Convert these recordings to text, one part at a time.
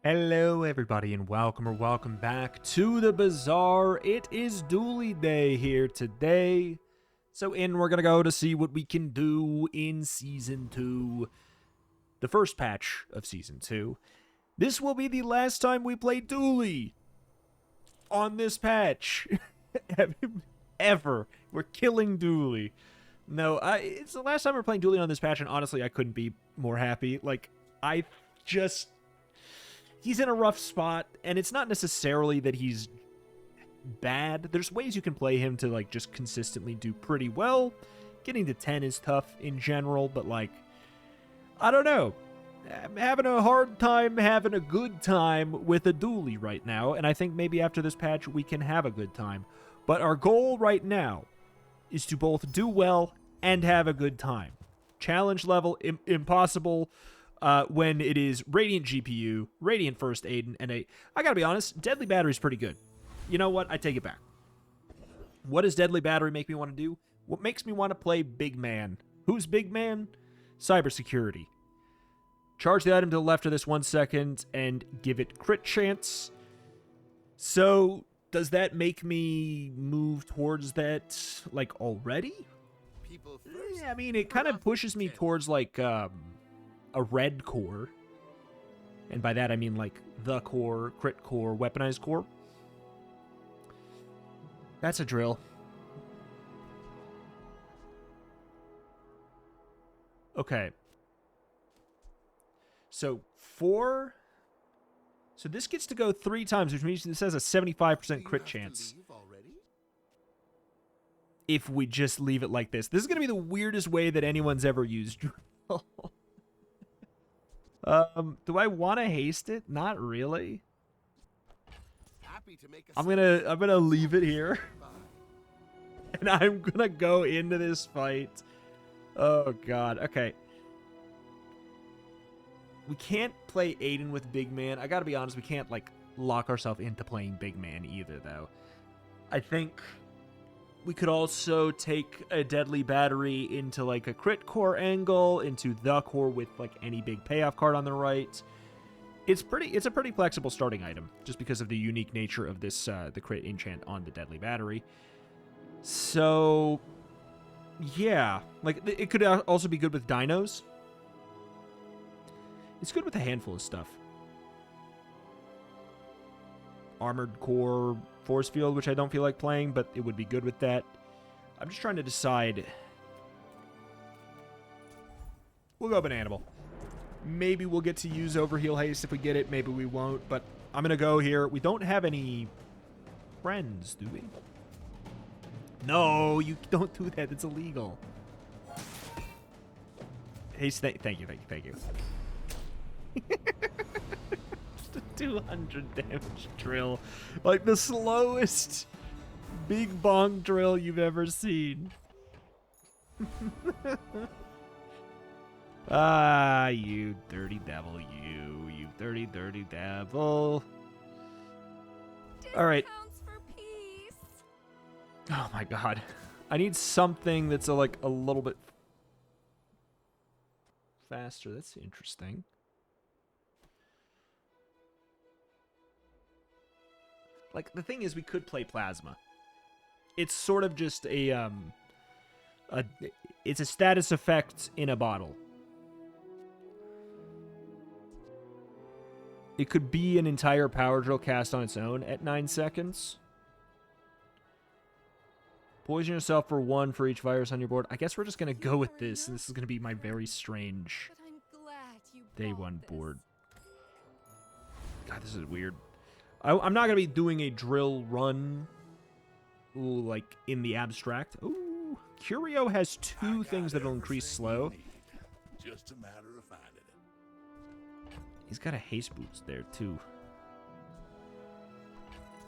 Hello everybody and welcome back to the Bazaar. It is Dually Day here today. So we're gonna go to see what we can do in Season 2. The first patch of Season 2. This will be the last time we play Dually on this patch. Ever. We're killing Dually. No, it's the last time we're playing Dually on this patch, and honestly, I couldn't be more happy. He's in a rough spot, and it's not necessarily that he's bad. There's ways you can play him to, just consistently do pretty well. Getting to 10 is tough in general, but, I don't know. I'm having a hard time having a good time with a Dually right now, and I think maybe after this patch we can have a good time. But our goal right now is to both do well and have a good time. Challenge level, impossible. When it is Radiant GPU, Radiant First Aiden, and I gotta be honest, Deadly Battery's pretty good. You know what? I take it back. What does Deadly Battery make me want to do? What makes me want to play Big Man? Who's Big Man? Cybersecurity. Charge the item to the left of this 1 second and give it crit chance. So, does that make me move towards that, already? Yeah, I mean, it kind of pushes me towards, a red core, and by that I mean the core, crit core, weaponized core. That's a drill. Okay. So this gets to go 3 times, which means this has a 75% crit chance. If we just leave it like this. This is going to be the weirdest way that anyone's ever used drill. Do I want to haste it? Not really. I'm gonna leave it here. And I'm gonna go into this fight. Oh god, okay. We can't play Aiden with Big Man. I gotta be honest, we can't lock ourselves into playing Big Man either though. I think we could also take a Deadly Battery into a crit core angle, into the core with any big payoff card on the right. It's a pretty flexible starting item, just because of the unique nature of this the crit enchant on the Deadly Battery. So yeah, it could also be good with dinos. It's good with a handful of stuff. Armored core, force field, which I don't feel like playing, but it would be good with that. I'm just trying to decide. We'll go Bananable. Maybe we'll get to use Overheal Haste if we get it. Maybe we won't, but I'm going to go here. We don't have any friends, do we? No, you don't do that. It's illegal. Haste, thank you. 200 damage drill. The slowest big bong drill you've ever seen. Ah, you dirty devil, you dirty, dirty devil. Alright. Oh my god. I need something that's a little bit faster. That's interesting. The thing is, we could play Plasma. It's sort of just it's a status effect in a bottle. It could be an entire power drill cast on its own at 9 seconds. Poison yourself for 1 for each virus on your board. I guess we're just going to go with this, and this is going to be my very strange day 1 board. God, this is weird. I'm not going to be doing a drill run, in the abstract. Ooh, Curio has 2 things that will increase slow. Just a matter of finding it. He's got a haste boost there, too.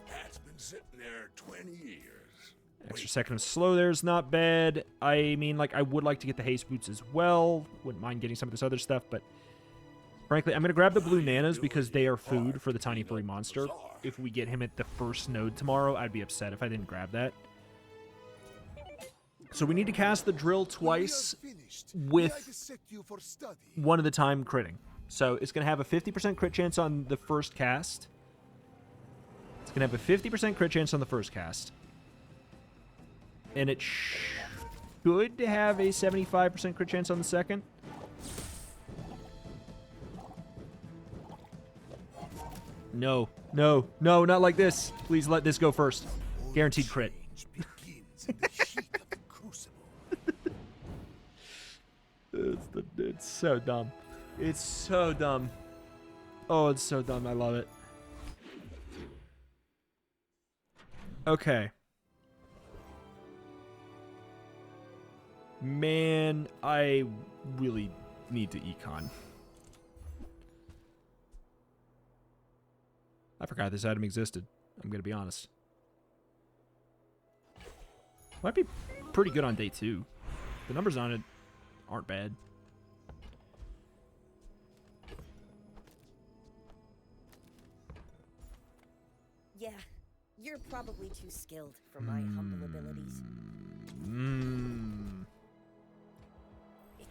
Cat's been sitting there 20 years. Extra second of slow there is not bad. I mean, I would like to get the haste boots as well. Wouldn't mind getting some of this other stuff, but frankly, I'm going to grab the blue nanas because they are food for the tiny furry monster. If we get him at the first node tomorrow, I'd be upset if I didn't grab that. So we need to cast the drill twice with one of the time critting. So it's going to have a 50% crit chance on the first cast. It's going to have a 50% crit chance on the first cast. And it should have a 75% crit chance on the second. No, no, no, not like this. Please let this go first. Guaranteed crit. Begins in the heat of the crucible. It's so dumb. It's so dumb. Oh, it's so dumb. I love it. Okay. Man, I really need to econ. I forgot this item existed. I'm going to be honest. Might be pretty good on day 2. The numbers on it aren't bad. Yeah, you're probably too skilled for my humble abilities.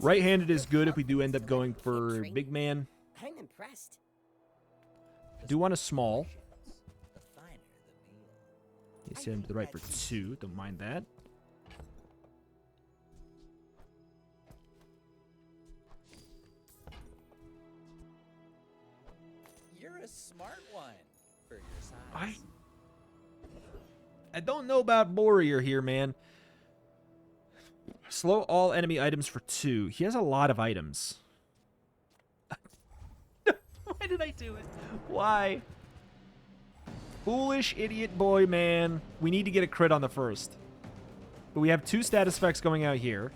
Right-handed is good if we do end up going for big man. I'm impressed. Do want a small. The finer the meal. You send him to the right for 2. Don't mind that. You're a smart one for your size. I don't know about Warrior here, man. Slow all enemy items for 2. He has a lot of items. Why did I do it? Why? Foolish idiot boy, man. We need to get a crit on the first. But we have 2 status effects going out here.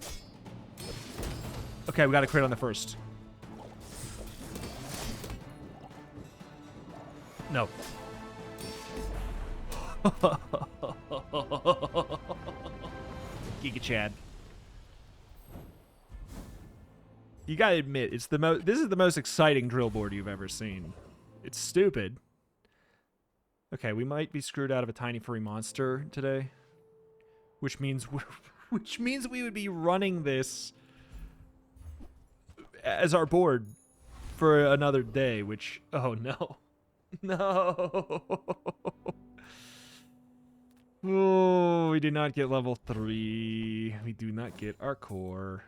Okay, we got a crit on the first. No. Giga Chad. You gotta admit, it's the this is the most exciting drill board you've ever seen. It's stupid. Okay, we might be screwed out of a tiny furry monster today, which means we would be running this as our board for another day. Which, oh no, no. Oh, we did not get level 3. We do not get our core.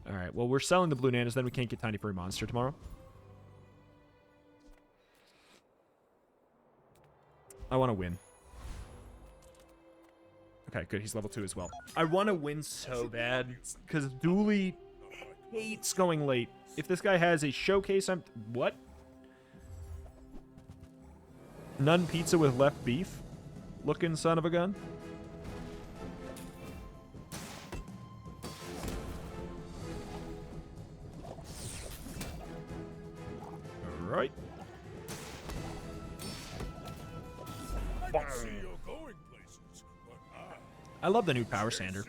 Alright, well, we're selling the blue nanas, then we can't get Tiny Furry Monster tomorrow. I want to win. Okay, good. He's level 2 as well. I want to win so bad, because Dooley hates going late. If this guy has a showcase, I'm... What? None pizza with left beef? Looking son of a gun? Alright. I love the new power sander.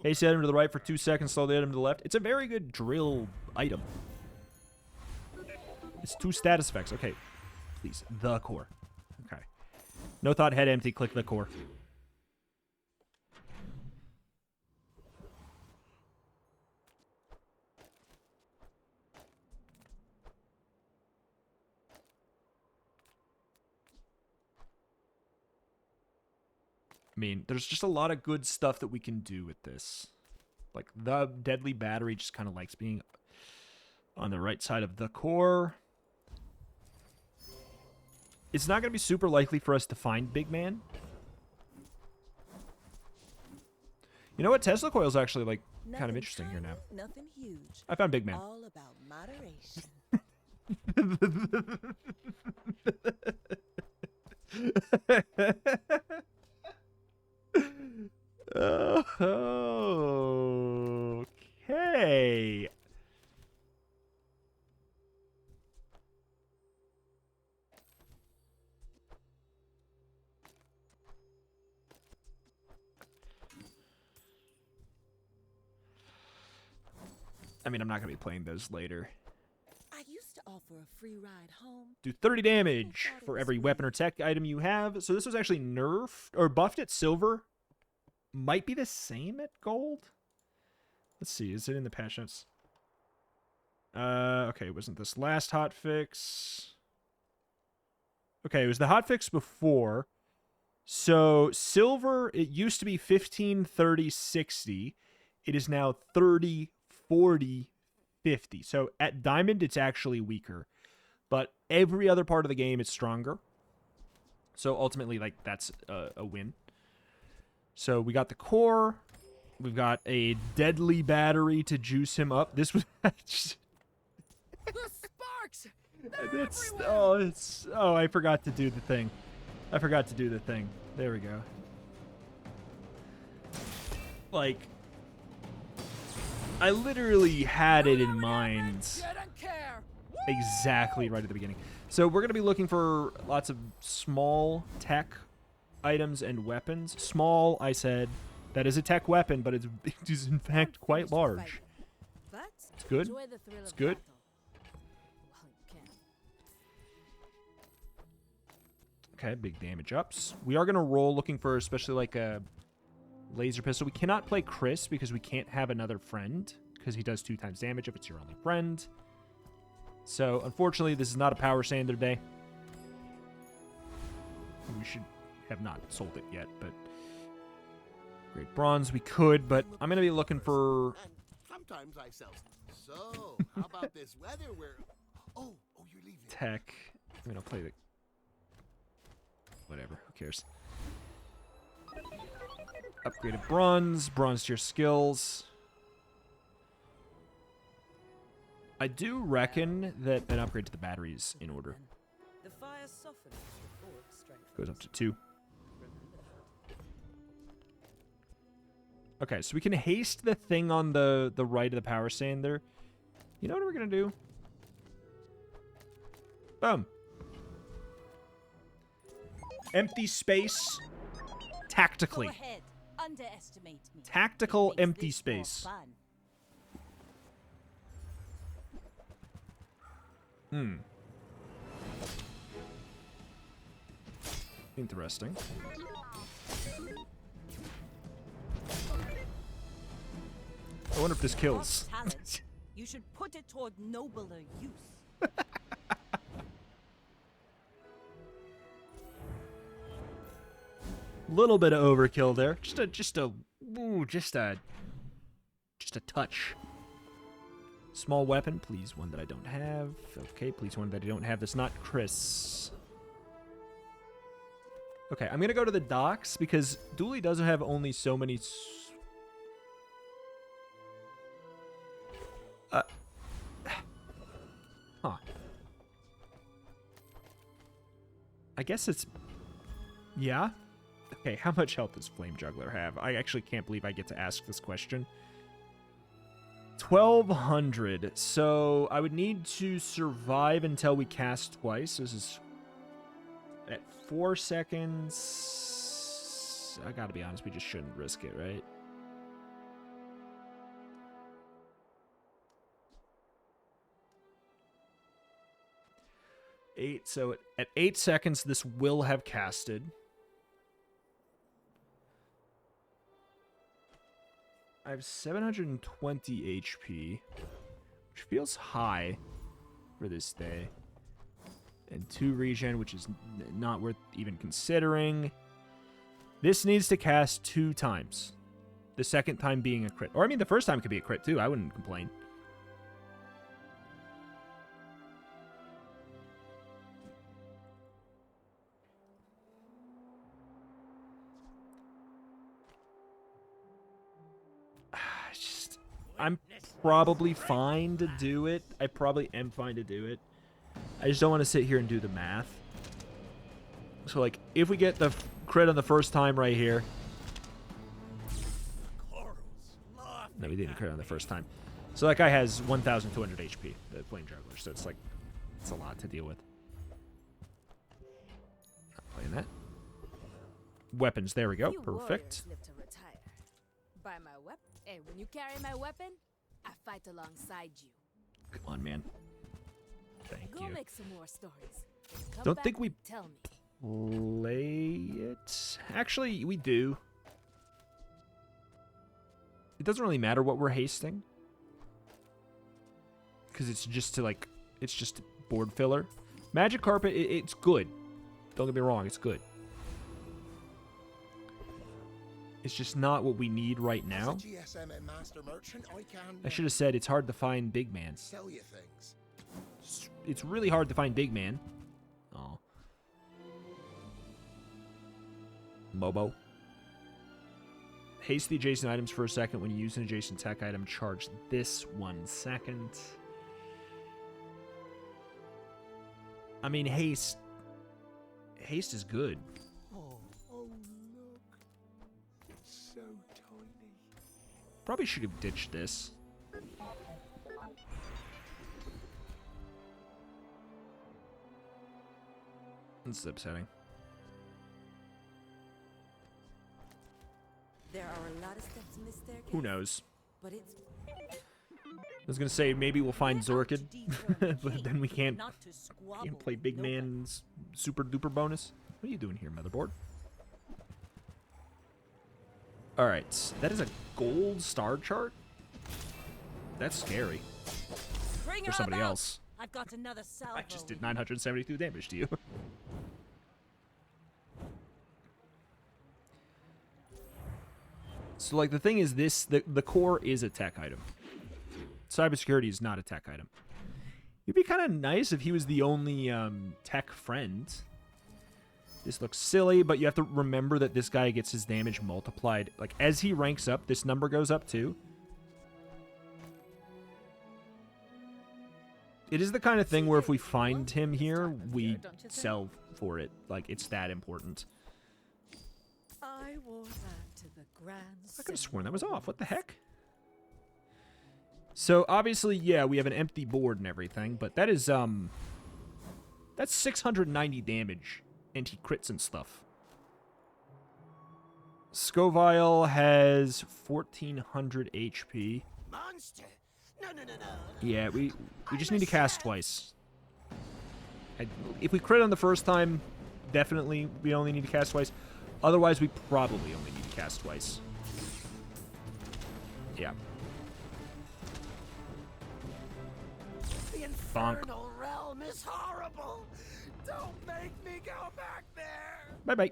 Haste the item to the right for 2 seconds, slow the item to the left. It's a very good drill item. It's 2 status effects. Okay. Please. The core. Okay. No thought, head empty. Click the core. I mean, there's just a lot of good stuff that we can do with this. Like, the deadly battery just kind of likes being on the right side of the core. It's not going to be super likely for us to find Big Man. You know what? Tesla coil's actually, like, kind of interesting here now. Nothing huge. I found Big Man. All about moderation. Okay. I mean, I'm not going to be playing those later. I used to offer a free ride home. Do 30 damage for every weapon or tech item you have. So this was actually nerfed or buffed at silver. Might be the same at gold. Let's see. Is it in the patch notes? Okay, wasn't this last hotfix? Okay, it was the hotfix before. So silver, it used to be 15, 30, 60. It is now 30, 40, 50. So at diamond, it's actually weaker. But every other part of the game is stronger. So ultimately, like, that's a win. So we got the core. We've got a deadly battery to juice him up. This was... just, The sparks! oh, I forgot to do the thing. There we go. Like, I literally had it in mind exactly right at the beginning. So we're going to be looking for lots of small tech items and weapons. Small, I said, that is a tech weapon, but it is in fact quite large. It's good. It's good. Okay, big damage ups. We are going to roll looking for especially like a laser pistol. We cannot play Chris because we can't have another friend because he does 2 times damage if it's your only friend. So, unfortunately, this is not a power sander day. We should have not sold it yet, but... Great bronze, we could, but I'm going to be looking for... And sometimes I sell. So, how about this weather where... Oh, you're leaving. Tech. I'm going to play the... Whatever, who cares? Upgraded bronze. Bronze to your skills. I do reckon that an upgrade to the battery is in order. The fire softens before it strengthens. Goes up to 2. Okay, so we can haste the thing on the right of the power sander. You know what we're going to do? Boom. Empty space. Tactically. Go ahead. Underestimate me. Tactical It makes empty this more space. fun. Interesting. I wonder if this kills. Talent. You should put it toward nobler use. Little bit of overkill there. Just a touch. Small weapon, please one that I don't have. Okay, please one that I don't have that's not Chris. Okay, I'm gonna go to the docks because Dooley does have only so many. Huh. I guess it's. Yeah. Okay, how much health does Flame Juggler have? I actually can't believe I get to ask this question. 1,200. So I would need to survive until we cast twice. This is at 4 seconds. I gotta be honest, we just shouldn't risk it, right? So at 8 seconds, this will have casted. I have 720 HP, which feels high for this day. And 2 regen, which is not worth even considering. This needs to cast 2 times. The second time being a crit. Or, I mean, the first time could be a crit, too. I wouldn't complain. I'm probably fine to do it. I probably am fine to do it. I just don't want to sit here and do the math. So, like, if we get the crit on the first time right here. No, we didn't crit on the first time. So that guy has 1,200 HP, the Flame Juggler. So it's like, it's a lot to deal with. Not playing that. Weapons, there we go. Perfect. By my weapon. Hey, when you carry my weapon, I fight alongside you. Come on, man. Thank Go you. make some more stories. Come Don't back think we and tell me. play it. Actually, we do. It doesn't really matter what we're hasting. because it's just to like, it's just board filler. Magic Carpet, it's good. Don't get me wrong, it's good. It's just not what we need right now. As a GSM and master merchant, I should have said it's hard to find big man. sell you things. It's really hard to find big man. Oh. Mobo. Haste the adjacent items for a second. When you use an adjacent tech item, charge this 1 second. I mean, haste. Haste is good. Oh, look. It's so tiny. Probably should have ditched this. This is upsetting. There are a lot of steps in this staircase. Who knows? But it's I was gonna say maybe we'll find Zorkid, but then we can't play Big Man's super duper bonus. What are you doing here, motherboard? All right, that is a gold star chart. That's scary Bring for her somebody about. else. I've got another salvo. I just did 972 damage to you. So, like, the thing is this, the core is a tech item. Cybersecurity is not a tech item. It'd be kind of nice if he was the only tech friend. This looks silly, but you have to remember that this guy gets his damage multiplied. Like, as he ranks up, this number goes up too. It is the kind of thing where if we find him here, we sell for it. Like, it's that important. I wore that to the grand. I could have sworn that was off. What the heck? So, obviously, yeah, we have an empty board and everything, but that is, that's 690 damage, and he crits and stuff. Scovile has 1400 HP. Monster! No. Yeah, we just need to cast twice. If we crit on the first time, definitely we only need to cast twice. Otherwise, we probably only need to cast twice. Yeah. The infernal realm is horrible! Don't make me go back there! Bye-bye.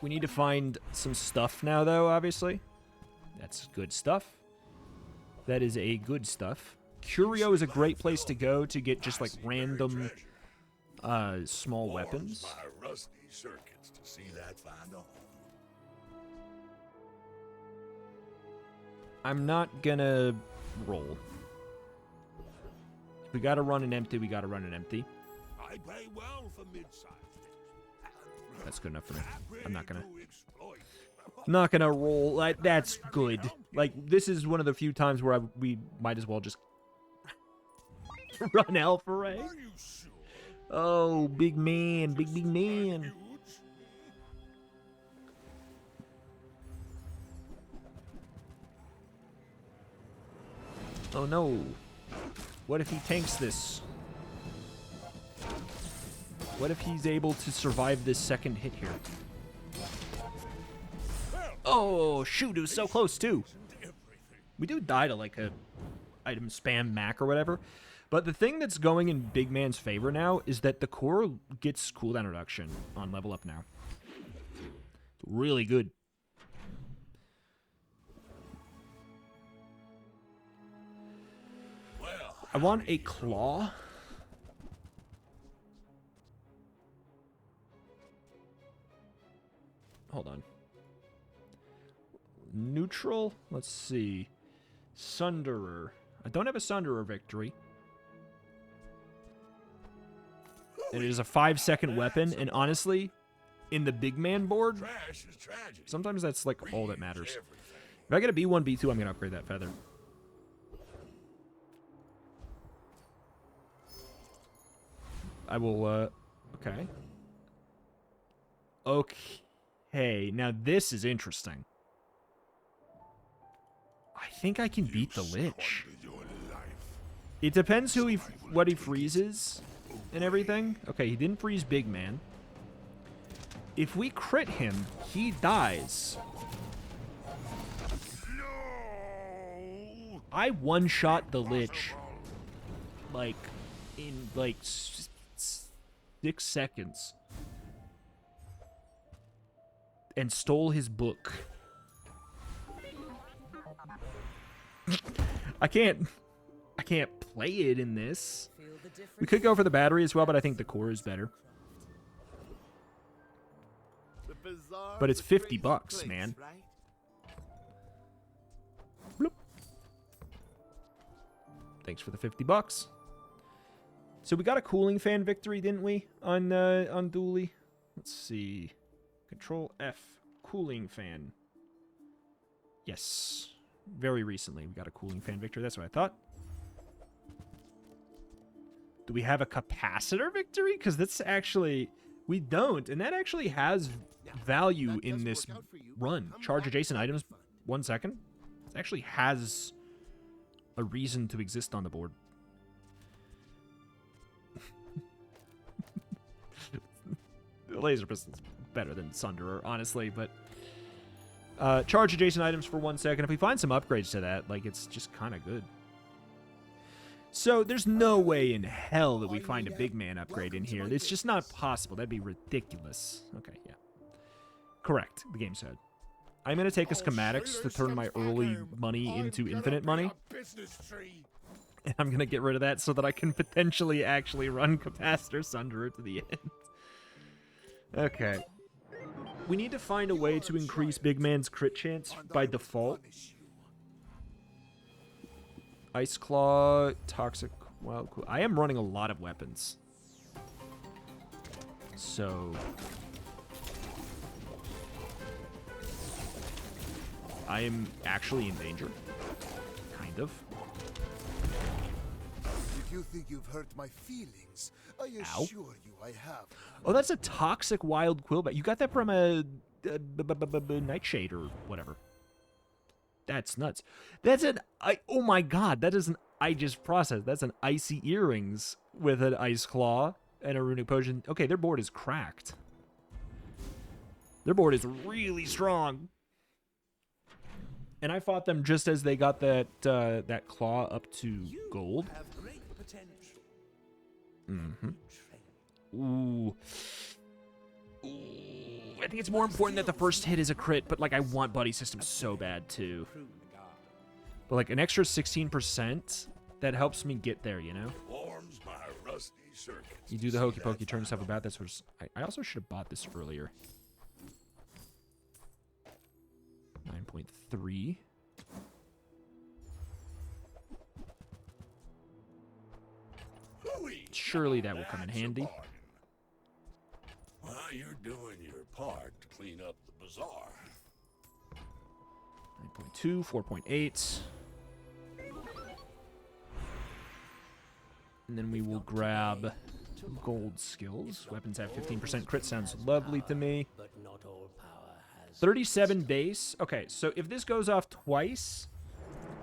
We need to find some stuff now, though, obviously. That's good stuff. That is a good stuff. Curio is a great place to go to get just, like, random small weapons. My rusty circuits to see that find a home. I'm not gonna roll. If we gotta run an empty, we gotta run an empty. I pay well for mid-sized. That's good enough for me. I'm not gonna roll. That's good. Like, this is one of the few times where we might as well just run Alpha Ray. Oh, big man, big man. Oh no. What if he tanks this? What if he's able to survive this second hit here? Oh, shoot, it was so close, too. We do die to, like, a item spam Mac or whatever. But the thing that's going in Big Man's favor now is that the core gets cooldown reduction on level up now. Really good. I want a claw. Hold on. Neutral? Let's see. Sunderer. I don't have a Sunderer victory. It is a 5-second weapon, and honestly, in the big man board, sometimes that's like all that matters. If I get a B1, B2, I'm going to upgrade that feather. I will, okay. Okay, now this is interesting. I think I can beat the Lich. It depends who what he freezes and everything. Okay, he didn't freeze Big Man. If we crit him, he dies. I one-shot the Lich, like, in, like, 6 seconds. And stole his book. I can't play it in this. We could go for the battery as well, but I think the core is better. But it's $50, man. Bloop. Thanks for the $50. So we got a cooling fan victory, didn't we, on Dooley? Let's see. Control F, cooling fan. Yes. Very recently, we got a cooling fan victory. That's what I thought. Do we have a capacitor victory? Because that's actually... We don't, and that actually has value in this run. Charge adjacent items, 1 second. It actually has a reason to exist on the board. The laser pistol's better than Sunderer, honestly, but... charge adjacent items for 1 second. If we find some upgrades to that, like, it's just kind of good. So, there's no way in hell that we find a big man upgrade in here. It's just not possible. That'd be ridiculous. Okay, yeah. Correct, the game said. I'm going to take the schematics to turn my early money into infinite money. And I'm going to get rid of that so that I can potentially actually run Capacitor Sunderer to the end. Okay. We need to find a way to increase Big Man's crit chance by default. Ice Claw, Toxic, Wild Cool. I am running a lot of weapons. So... I am actually in danger. Kind of. If you think you've hurt my feelings, I assure you I have. Oh, that's a Toxic Wild Quillbat. You got that from a Nightshade or whatever. That's nuts. That's an... oh my god, that is an... I just processed. That's an Icy Earrings with an Ice Claw and a Runic Potion. Okay, their board is cracked. Their board is really strong. And I fought them just as they got that that claw up to gold. Mm-hmm. Ooh. I think it's more important that the first hit is a crit, but, like, I want Buddy System so bad, too. But, like, an extra 16%, that helps me get there, you know? You do the hokey pokey, turn yourself about. That's what I also should have bought this earlier. 9.3. Surely that will come in handy. Well, you're doing your part to clean up the bazaar. 9.2, 4.8. And then we will grab gold skills. Weapons have 15% crit. Sounds lovely to me. 37 base. Okay, so if this goes off twice,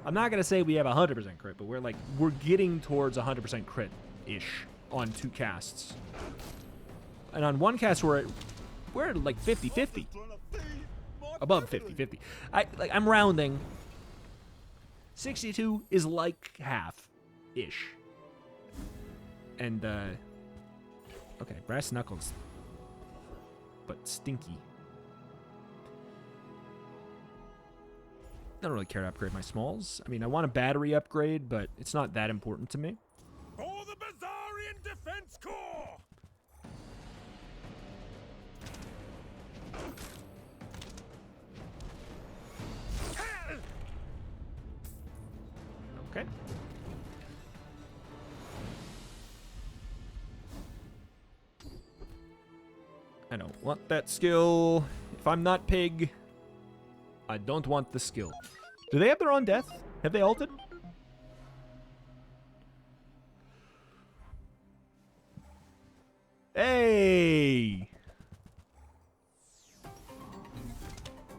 I'm not going to say we have 100% crit, but we're getting towards 100% crit-ish on 2 casts. And on 1 cast, we're at like 50-50. Above 50-50. I'm rounding. 62 is like half-ish. And, okay, Brass Knuckles. But stinky. I don't really care to upgrade my smalls. I mean, I want a battery upgrade, but it's not that important to me. For the Bazarian Defense Corps! Okay. I don't want that skill. If I'm not Pig, I don't want the skill. Do they have their own death? Have they ulted? Hey!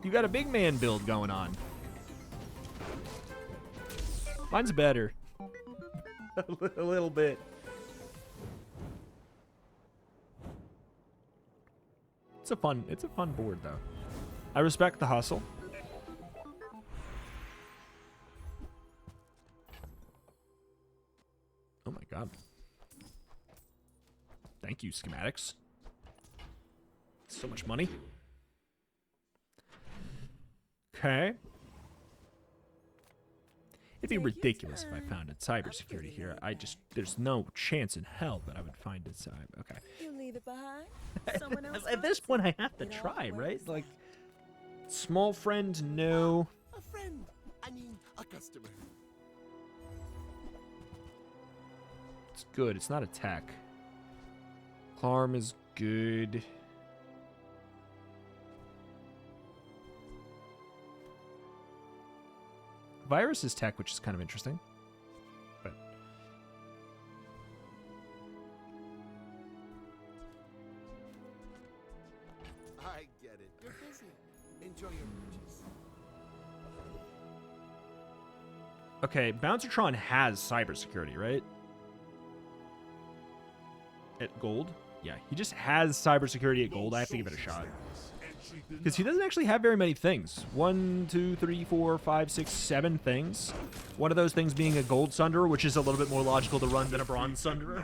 You got a big man build going on. Mine's better. A little bit. It's a fun board though. I respect the hustle. Oh my god. Thank you, schematics. So much money. Okay. It'd be ridiculous if I found a cybersecurity here. There's no chance in hell that I would find a cyber. Okay. You leave it behind. Someone else At this point, I have to try, right? Like, small friend, no. A friend. I mean, a customer. It's good. It's not attack. Clarm is good. Virus is tech, which is kind of interesting. But I get it. You're busy. Enjoy your purchase. okay, Bouncertron has cybersecurity, right? At gold? Yeah, he just has cybersecurity at gold. I have to give it a shot. Because he doesn't actually have very many things. 1, 2, 3, 4, 5, 6, 7 things. One of those things being a gold Sunderer, which is a little bit more logical to run than a bronze Sunderer.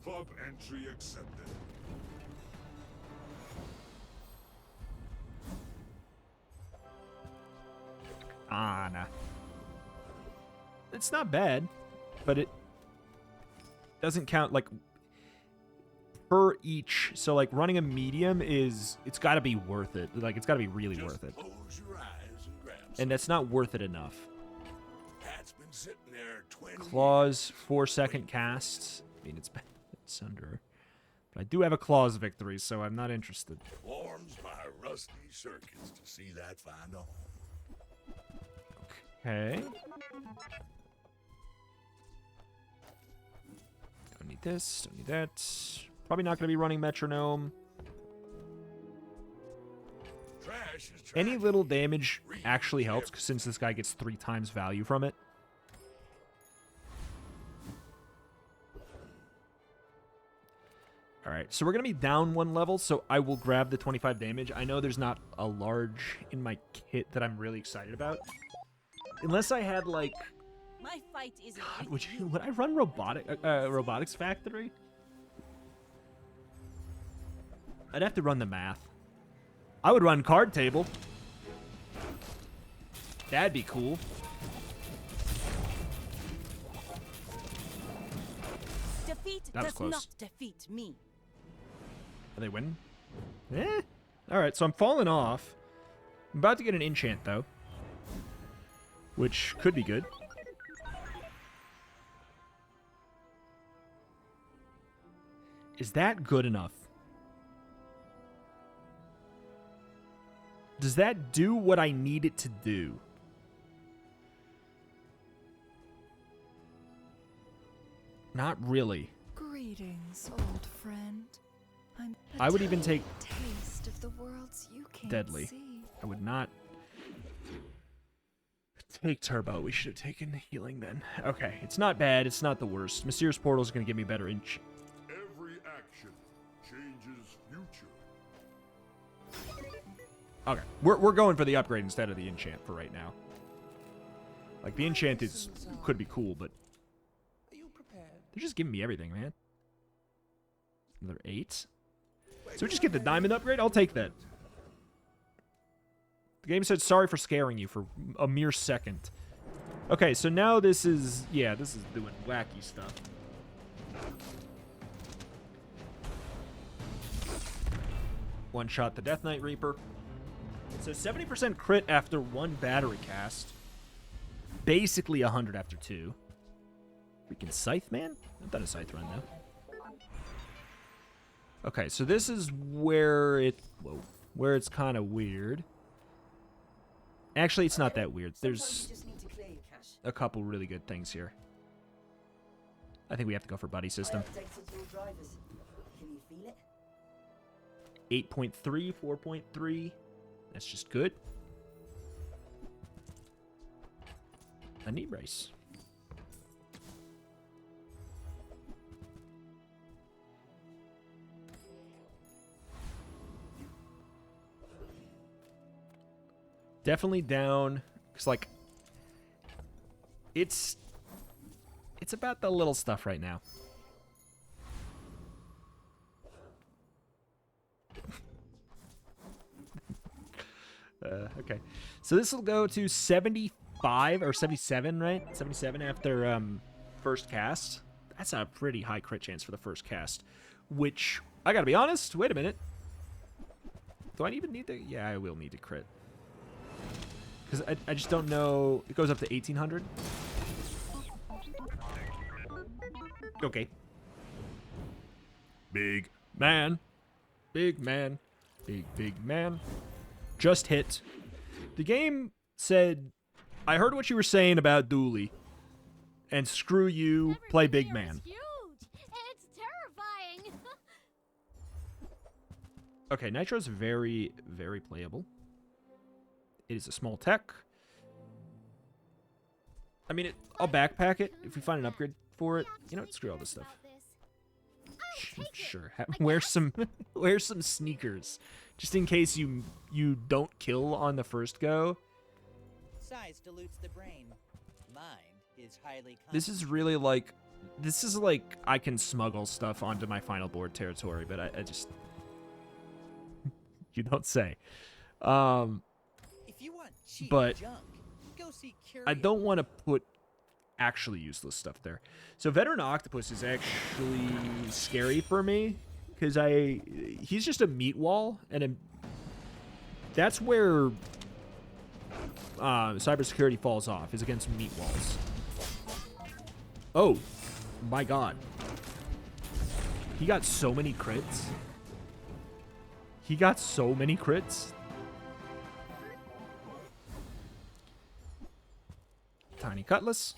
Club entry accepted. Ah, nah. It's not bad, but it doesn't count, like, per each. So, like, running a medium it's got to be worth it. Like, it's got to be really worth it. Close your eyes and grab And that's not worth it enough. Cat's been sitting there 20 Claws, 4-second casts. I mean, it's under. But I do have a Claws victory, so I'm not interested. warms my rusty circuits to see that find a home. Okay. Don't need this, don't need that. Probably not going to be running Metronome. Trash is trash. Any little damage actually helps, since this guy gets 3 times value from it. Alright, so we're going to be down 1 level, so I will grab the 25 damage. I know there's not a large in my kit that I'm really excited about. Unless I had, like... My fight isn't God, with you. would I run Robotics Factory? I'd have to run the math. I would run Card Table. That'd be cool. Defeat That was does close. not defeat me. Are they winning? Eh. Alright, so I'm falling off. I'm about to get an enchant, though. Which could be good. Is that good enough? Does that do what I need it to do? Not really. Greetings, old friend. I would even take taste of the worlds you can't Deadly. see. I would not take Turbo. We should have taken healing then. Okay, it's not bad. It's not the worst. Mysterious Portal is going to give me better inch. Every action changes future. Okay, we're going for the upgrade instead of the enchant for right now. Like, the enchant could be cool, but Are you prepared? they're just giving me everything, man. Another 8. So we just get the diamond upgrade? I'll take that. The game said sorry for scaring you for a mere second. Okay, so now this is... Yeah, this is doing wacky stuff. One shot the Death Knight Reaper. So 70% crit after 1 battery cast. Basically 100 after 2. Freaking Scythe, man? I've done a Scythe run, though. Okay, so this is where where it's kind of weird. Actually, it's not that weird. There's a couple really good things here. I think we have to go for buddy system. 8.3, 4.3. That's just good. A knee brace. Definitely down, because, like, it's It's about the little stuff right now. Okay. So this will go to 75 or 77, right? 77 after first cast. That's a pretty high crit chance for the first cast. Which, I gotta be honest, wait a minute. Do I even need to? Yeah, I will need to crit. Because I just don't know. It goes up to 1800. Okay. Big man. Big man. Big man. Just hit. The game said, I heard what you were saying about Dooley. And screw you, play big man. Huge. It's terrifying. Okay, Nitro's very, very playable. It is a small tech. I mean, I'll backpack it if we find an upgrade for it. You know what? Screw all this stuff. Sure. Wear some sneakers, just in case you don't kill on the first go. Size dilutes the brain. Mind is highly. This is really like, I can smuggle stuff onto my final board territory, but I just, you don't say. If you want cheap But junk, go see I don't want to put actually useless stuff there. So Veteran Octopus is actually scary for me because he's just a meat wall, and that's where cybersecurity falls off, is against meat walls. Oh my god, he got so many crits. He got so many crits. Tiny Cutlass.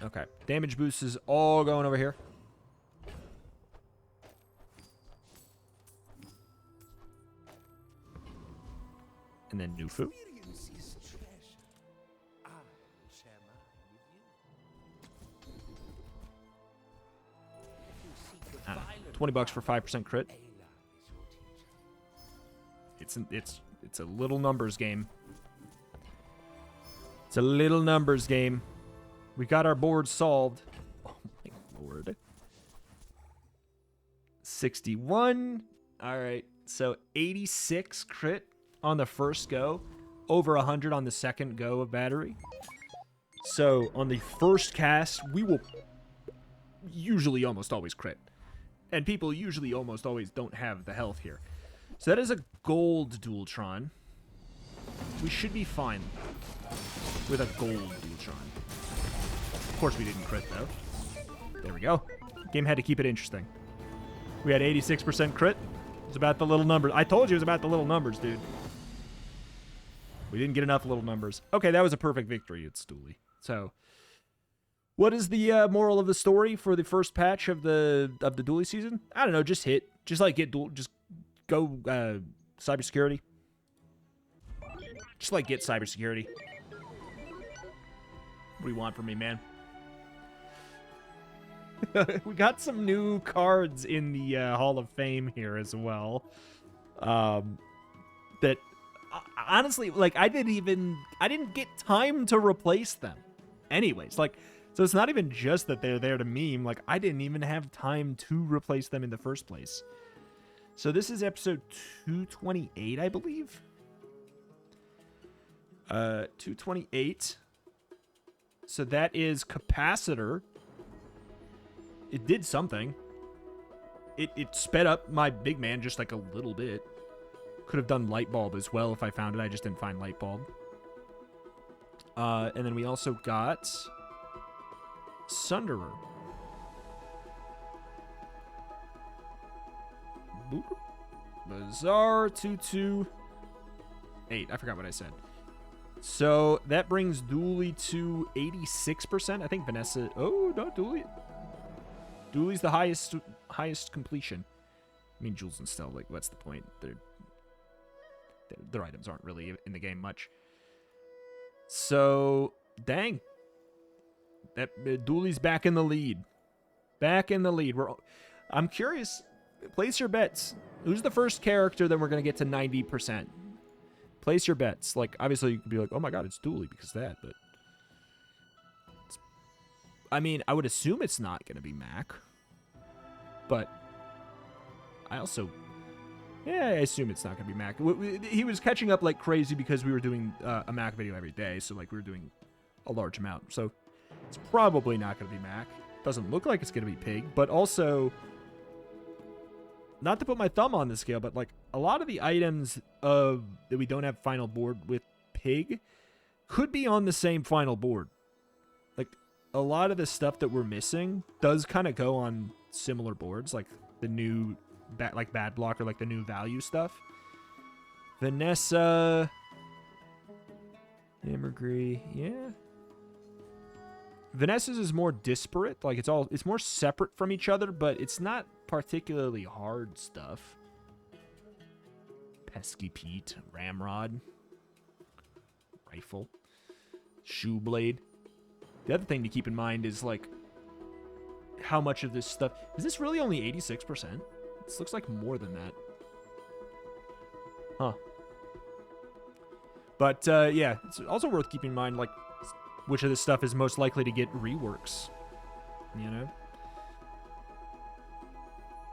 Okay, damage boost is all going over here. And then Nufu. I don't know, 20 bucks for 5% crit. It's a little numbers game. It's a little numbers game. We got our board solved. Oh my lord. 61. All right. So 86 crit on the first go. Over 100 on the second go of battery. So on the first cast, we will usually almost always crit. And people usually almost always don't have the health here. So that is a gold Dualtron. We should be fine with a gold Dualtron. Of course we didn't crit, though. There we go. Game had to keep it interesting. We had 86% crit. It was about the little numbers. I told you it was about the little numbers, dude. We didn't get enough little numbers. Okay, that was a perfect victory. It's Dooley. So, what is the moral of the story for the first patch of the Dooley season? I don't know. Just hit. Just like get Dooley. Just go cybersecurity. Just like get cybersecurity. What do you want from me, man? We got some new cards in the Hall of Fame here as well. That honestly, like, I didn't get time to replace them. Anyways, like, so it's not even just that they're there to meme. Like, I didn't even have time to replace them in the first place. So this is episode 228, I believe. 228. So that is Capacitor. It did something. It sped up my big man just like a little bit. Could have done Light Bulb as well if I found it. I just didn't find Light Bulb. And then we also got Sunderer. Boop. Bazaar 228. I forgot what I said. So that brings Dooley to 86%. I think Vanessa. Oh, no, Dooley. Dooley's the highest completion. I mean, Jules and Stell, like, what's the point? Their items aren't really in the game much. So, dang. That Dooley's back in the lead. Back in the lead. I'm curious. Place your bets. Who's the first character that we're going to get to 90%? Place your bets. Like, obviously, you could be like, oh my god, it's Dooley because of that, but... I mean, I would assume it's not going to be Mac. But I also... Yeah, I assume it's not going to be Mac. He was catching up like crazy because we were doing a Mac video every day, so like we were doing a large amount. So it's probably not going to be Mac. Doesn't look like it's going to be Pig, but also... Not to put my thumb on the scale, but like a lot of the items that we don't have final board with Pig could be on the same final board. Like a lot of the stuff that we're missing does kind of go on similar boards, like the new bad block or like the new value stuff. Vanessa, Ambergris, yeah. Vanessa's is more disparate, like it's more separate from each other, but it's not particularly hard stuff. Pesky Pete, Ramrod, Rifle, Shoeblade. The other thing to keep in mind is like how much of this stuff is this really only 86%? This looks like more than that. Huh. But yeah, it's also worth keeping in mind like which of this stuff is most likely to get reworks, you know?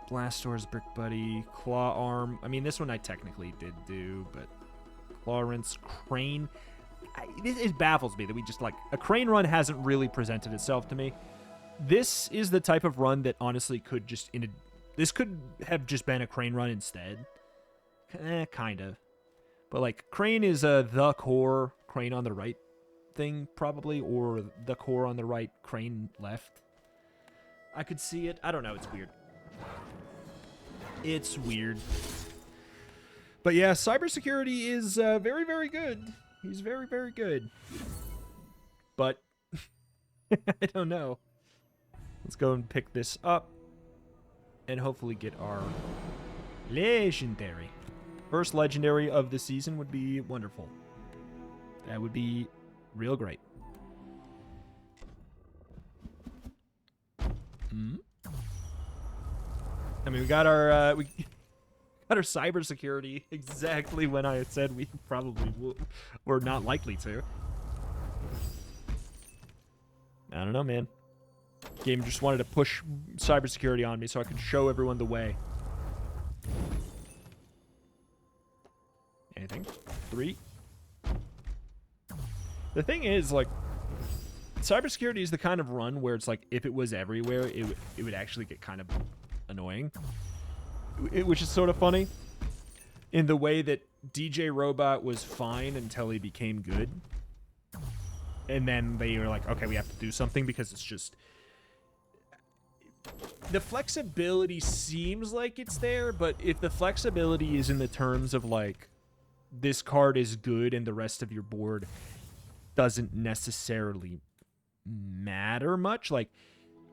Blastor's Brick Buddy, Claw Arm. I mean, this one I technically did do, but Clarence, Crane. It baffles me that we just, like, a Crane run hasn't really presented itself to me. This is the type of run that honestly could just, this could have just been a Crane run instead. Kind of. But, like, Crane is the core, Crane on the right thing, probably, or the core on the right, Crane left. I could see it. I don't know. It's weird. It's weird. But yeah, cybersecurity is very, very good. He's very, very good. But I don't know. Let's go and pick this up and hopefully get our legendary. First legendary of the season would be wonderful. That would be real great. I mean, we got our cybersecurity exactly when I said we probably were not likely to. I don't know, man. Game just wanted to push cybersecurity on me so I could show everyone the way. Anything? 3. The thing is, like, cybersecurity is the kind of run where it's like, if it was everywhere, it would actually get kind of annoying. Which is sort of funny. In the way that DJ Robot was fine until he became good. And then they were like, okay, we have to do something because it's just... The flexibility seems like it's there, but if the flexibility is in the terms of, like, this card is good and the rest of your board doesn't necessarily matter much, like,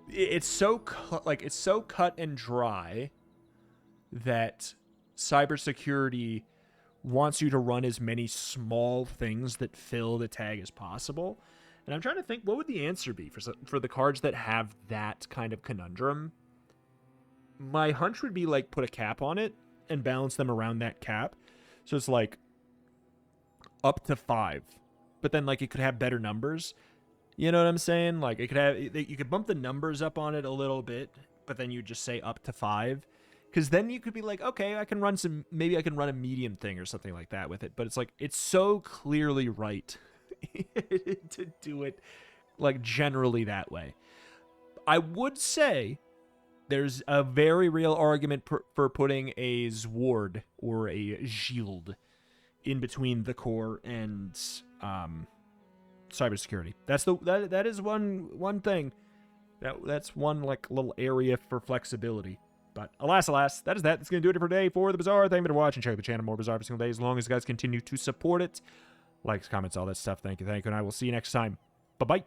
it's so cut and dry that cybersecurity wants you to run as many small things that fill the tag as possible. And I'm trying to think, what would the answer be for the cards that have that kind of conundrum? My hunch would be, like, put a cap on it and balance them around that cap. So it's, like, up to 5. But then, like, it could have better numbers. You know what I'm saying? Like, it could have... You could bump the numbers up on it a little bit, but then you just say up to 5. Because then you could be like, okay, I can run some... Maybe I can run a medium thing or something like that with it. But it's like, it's so clearly right to do it, like, generally that way. I would say there's a very real argument for putting a Zward or a Shield in between the core and cybersecurity. That is one thing. That's one, like, little area for flexibility. But alas, that is that. That's going to do it for today for the Bazaar. Thank you for watching. Check out the channel, more Bazaar every single day, as long as you guys continue to support it. Likes, comments, all that stuff. Thank you, and I will see you next time. Bye-bye.